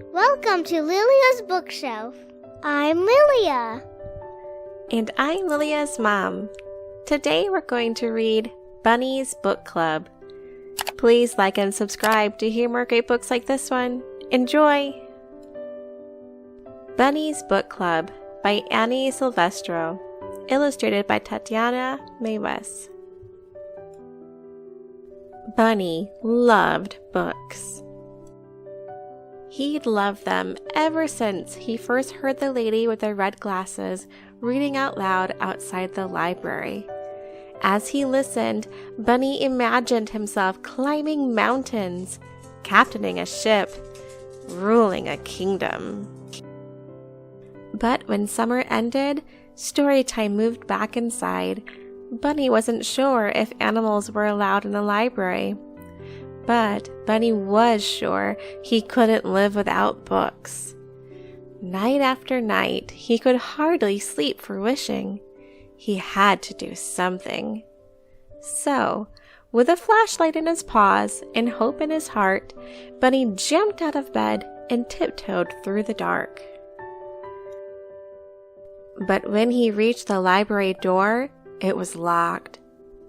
Welcome to Lilia's Bookshelf. I'm Lilia. And I'm Lilia's mom. Today we're going to read Bunny's Book Club. Please like and subscribe to hear more great books like this one. Enjoy! Bunny's Book Club by Annie Silvestro. Illustrated by Tatjana Mai-Wyss. Bunny loved books. He'd loved them ever since he first heard the lady with the red glasses reading out loud outside the library. As he listened, Bunny imagined himself climbing mountains, captaining a ship, ruling a kingdom. But when summer ended, story time moved back inside. Bunny wasn't sure if animals were allowed in the library. But Bunny was sure he couldn't live without books. Night after night, he could hardly sleep for wishing. He had to do something. So, with a flashlight in his paws and hope in his heart, Bunny jumped out of bed and tiptoed through the dark. But when he reached the library door, it was locked.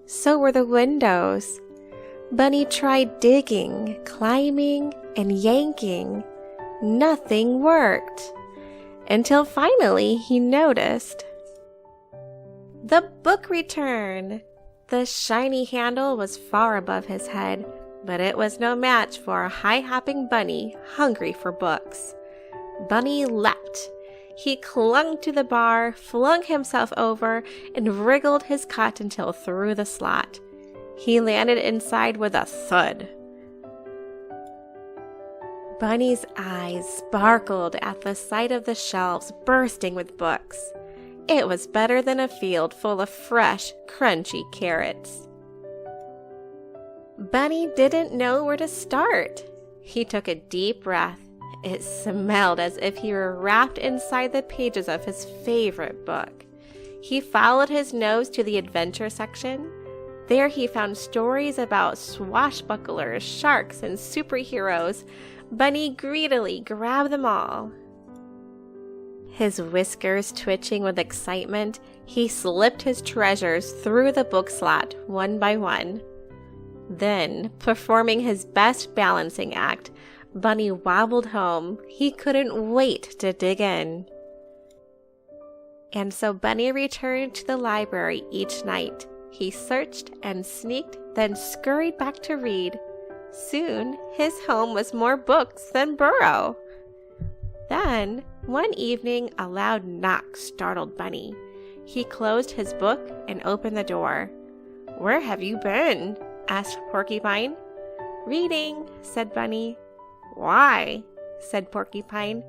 So were the windows. Bunny tried digging, climbing, and yanking. Nothing worked. Until finally he noticed the book return. The shiny handle was far above his head, but it was no match for a high-hopping bunny hungry for books. Bunny leapt. He clung to the bar, flung himself over, and wriggled his cotton tail through the slot. He landed inside with a thud. Bunny's eyes sparkled at the sight of the shelves bursting with books. It was better than a field full of fresh, crunchy carrots. Bunny didn't know where to start. He took a deep breath. It smelled as if he were wrapped inside the pages of his favorite book. He followed his nose to the adventure section. There he found stories about swashbucklers, sharks, and superheroes. Bunny greedily grabbed them all. His whiskers twitching with excitement, he slipped his treasures through the book slot one by one. Then, performing his best balancing act, Bunny wobbled home. He couldn't wait to dig in. And so Bunny returned to the library each night. He searched and sneaked, then scurried back to read. Soon, his home was more books than burrow. Then, one evening, a loud knock startled Bunny. He closed his book and opened the door. "Where have you been?" asked Porcupine. "Reading," said Bunny. "Why?" said Porcupine.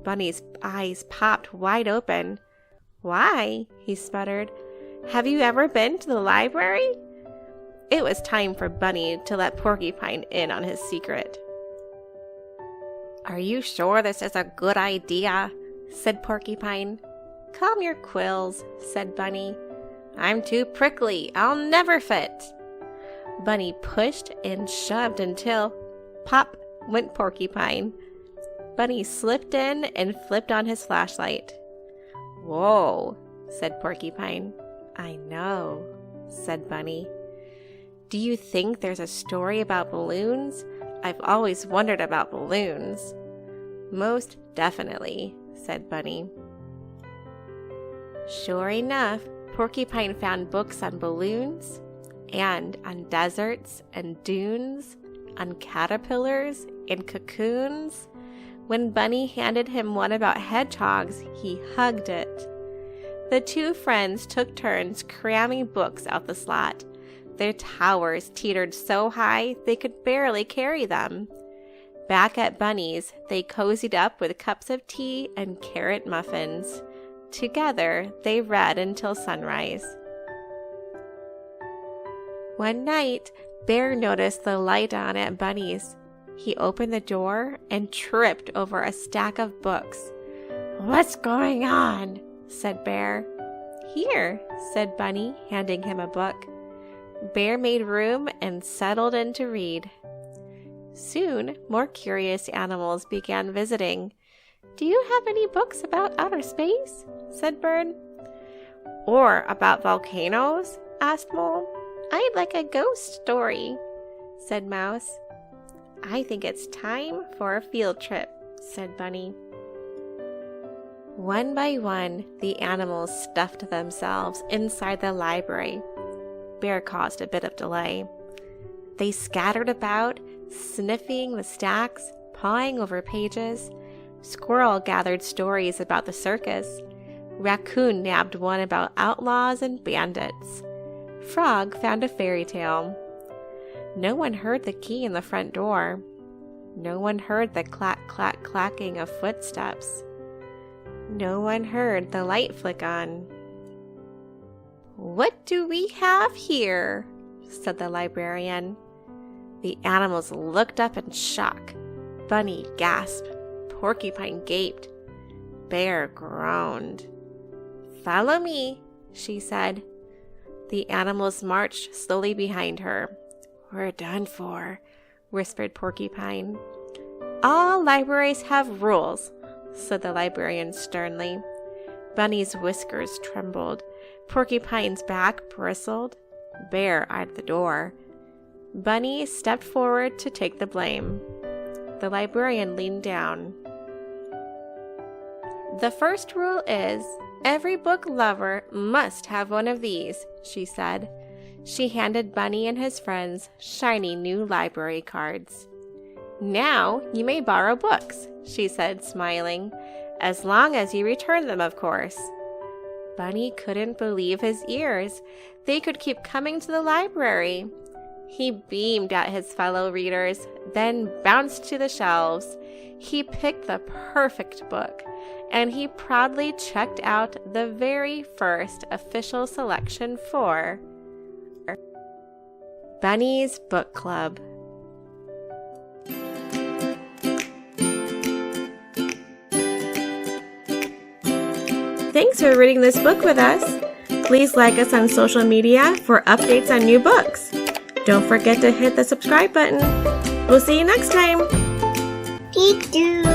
Bunny's eyes popped wide open. "Why?" he sputtered. "Have you ever been to the library?" It was time for Bunny to let Porcupine in on his secret. "Are you sure this is a good idea?" said Porcupine. "Calm your quills," said Bunny. "I'm too prickly. I'll never fit." Bunny pushed and shoved until, pop, went Porcupine. Bunny slipped in and flipped on his flashlight. "Whoa," said Porcupine. "I know," said Bunny. "Do you think there's a story about balloons? I've always wondered about balloons." "Most definitely," said Bunny. Sure enough, Porcupine found books on balloons, and on deserts and dunes, on caterpillars and cocoons. When Bunny handed him one about hedgehogs, he hugged it. The two friends took turns cramming books out the slot. Their towers teetered so high they could barely carry them. Back at Bunny's, they cozied up with cups of tea and carrot muffins. Together, they read until sunrise. One night, Bear noticed the light on at Bunny's. He opened the door and tripped over a stack of books. "What's going on?" said Bear. "Here," said Bunny, handing him a book. Bear made room and settled in to read. Soon, more curious animals began visiting. "Do you have any books about outer space?" said Bird. "Or about volcanoes?" asked Mole. "I'd like a ghost story," said Mouse. "I think it's time for a field trip," said Bunny. One by one, the animals stuffed themselves inside the library. Bear caused a bit of delay. They scattered about, sniffing the stacks, pawing over pages. Squirrel gathered stories about the circus. Raccoon nabbed one about outlaws and bandits. Frog found a fairy tale. No one heard the key in the front door. No one heard the clacking of footsteps. No one heard the light flick on. "What do we have here?" said the librarian. The animals looked up in shock. Bunny gasped. Porcupine gaped. Bear groaned. "Follow me," she said. The animals marched slowly behind her. "We're done for," whispered Porcupine. "All libraries have rules," said the librarian sternly. Bunny's whiskers trembled. Porcupine's back bristled. Bear eyed the door. Bunny stepped forward to take the blame. The librarian leaned down. "The first rule is, every book lover must have one of these," she said. She handed Bunny and his friends shiny new library cards. "Now you may borrow books," she said, smiling, "as long as you return them, of course." Bunny couldn't believe his ears. They could keep coming to the library. He beamed at his fellow readers, then bounced to the shelves. He picked the perfect book, and he proudly checked out the very first official selection for Bunny's Book Club. Thanks for reading this book with us. Please like us on social media for updates on new books. Don't forget to hit the subscribe button. We'll see you next time. Doo-doo.